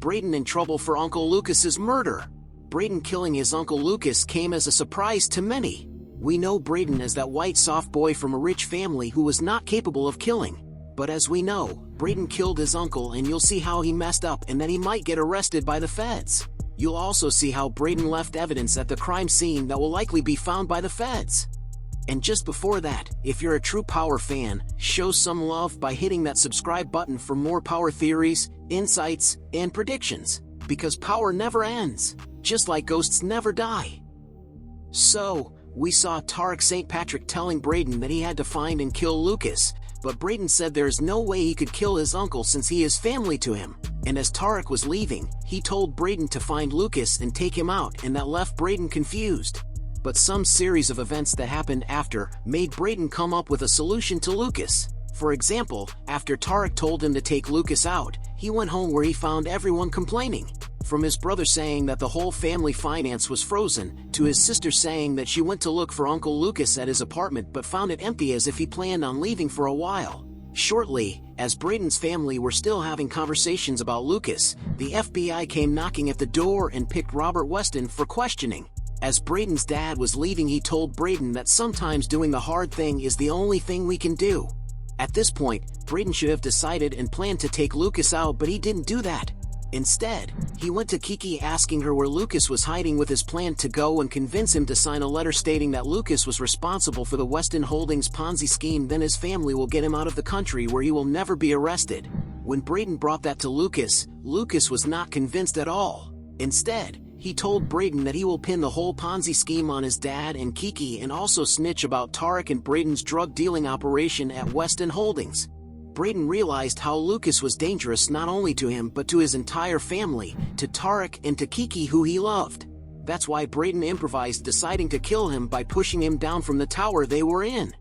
Brayden in trouble for Uncle Lucas's murder. Brayden killing his Uncle Lucas came as a surprise to many. We know Brayden as that white soft boy from a rich family who was not capable of killing. But as we know, Brayden killed his uncle, and you'll see how he messed up and that he might get arrested by the feds. You'll also see how Brayden left evidence at the crime scene that will likely be found by the feds. And just before that, if you're a true Power fan, show some love by hitting that subscribe button for more Power theories, insights, and predictions. Because Power never ends, just like ghosts never die. So, we saw Tariq St telling Brayden that he had to find and kill Lucas, but Brayden said there is no way he could kill his uncle since he is family to him. And as Tariq was leaving, he told Brayden to find Lucas and take him out, and that left Brayden confused. But some series of events that happened after made Brayden come up with a solution to Lucas. For example, after Tariq told him to take Lucas out, he went home where he found everyone complaining. From his brother saying that the whole family finance was frozen, to his sister saying that she went to look for Uncle Lucas at his apartment but found it empty as if he planned on leaving for a while. Shortly, as Brayden's family were still having conversations about Lucas, the FBI came knocking at the door and picked Robert Weston for questioning. As Brayden's dad was leaving, he told Brayden that sometimes doing the hard thing is the only thing we can do. At this point, Brayden should have decided and planned to take Lucas out, but he didn't do that. Instead, he went to Keke asking her where Lucas was hiding with his plan to go and convince him to sign a letter stating that Lucas was responsible for the Weston Holdings Ponzi scheme, then his family will get him out of the country where he will never be arrested. When Brayden brought that to Lucas, Lucas was not convinced at all. Instead, he told Brayden that he will pin the whole Ponzi scheme on his dad and Keke and also snitch about Tariq and Brayden's drug dealing operation at Weston Holdings. Brayden realized how Lucas was dangerous not only to him but to his entire family, to Tariq and to Keke who he loved. That's why Brayden improvised deciding to kill him by pushing him down from the tower they were in.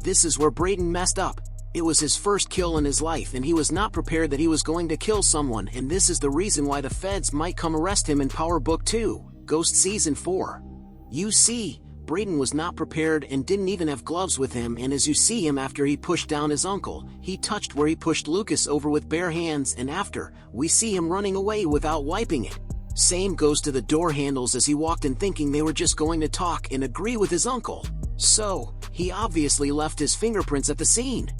This is where Brayden messed up. It was his first kill in his life and he was not prepared that he was going to kill someone, and this is the reason why the feds might come arrest him in Power Book 2, Ghost Season 4. You see, Brayden was not prepared and didn't even have gloves with him, and as you see him after he pushed down his uncle, he touched where he pushed Lucas over with bare hands, and after, we see him running away without wiping it. Same goes to the door handles as he walked in thinking they were just going to talk and agree with his uncle. So, he obviously left his fingerprints at the scene.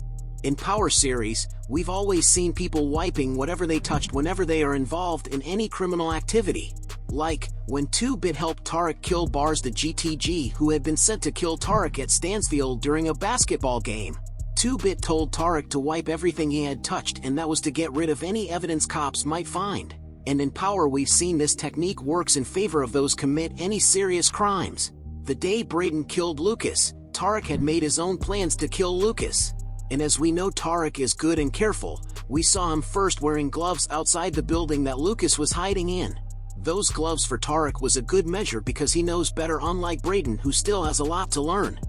In Power series, we've always seen people wiping whatever they touched whenever they are involved in any criminal activity. Like, when 2-Bit helped Tariq kill Barz the GTG who had been sent to kill Tariq at Stansfield during a basketball game. 2-Bit told Tariq to wipe everything he had touched, and that was to get rid of any evidence cops might find. And in Power we've seen this technique works in favor of those commit any serious crimes. The day Brayden killed Lucas, Tariq had made his own plans to kill Lucas. And as we know Tariq is good and careful, we saw him first wearing gloves outside the building that Lucas was hiding in. Those gloves for Tariq was a good measure because he knows better, unlike Brayden who still has a lot to learn.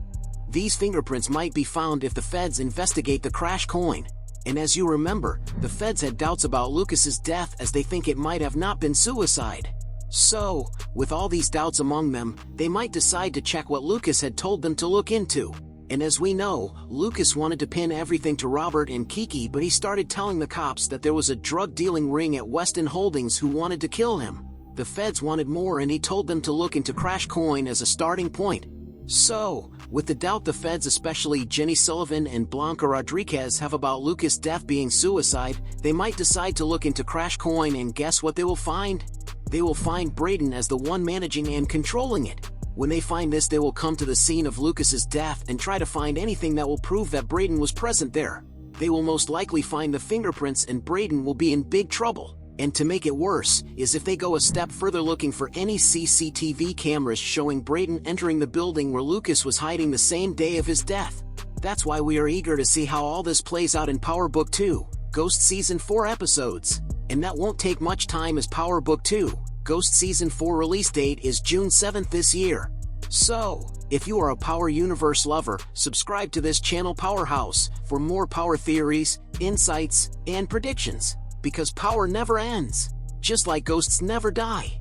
These fingerprints might be found if the feds investigate the crash coin. And as you remember, the feds had doubts about Lucas's death as they think it might have not been suicide. So, with all these doubts among them, they might decide to check what Lucas had told them to look into. And as we know, Lucas wanted to pin everything to Robert and Keke, but he started telling the cops that there was a drug-dealing ring at Weston Holdings who wanted to kill him. The feds wanted more and he told them to look into Crash Coin as a starting point. So, with the doubt the feds, especially Jenny Sullivan and Blanca Rodriguez, have about Lucas' death being suicide, they might decide to look into Crash Coin, and guess what they will find? They will find Brayden as the one managing and controlling it. When they find this, they will come to the scene of Lucas's death and try to find anything that will prove that Brayden was present there. They will most likely find the fingerprints and Brayden will be in big trouble. And to make it worse, is if they go a step further looking for any CCTV cameras showing Brayden entering the building where Lucas was hiding the same day of his death. That's why we are eager to see how all this plays out in Power Book 2, Ghost Season 4 episodes. And that won't take much time as Power Book 2, Ghost Season 4 release date is June 7th this year. So, if you are a Power Universe lover, subscribe to this channel Powerhouse for more Power theories, insights, and predictions. Because Power never ends, just like ghosts never die.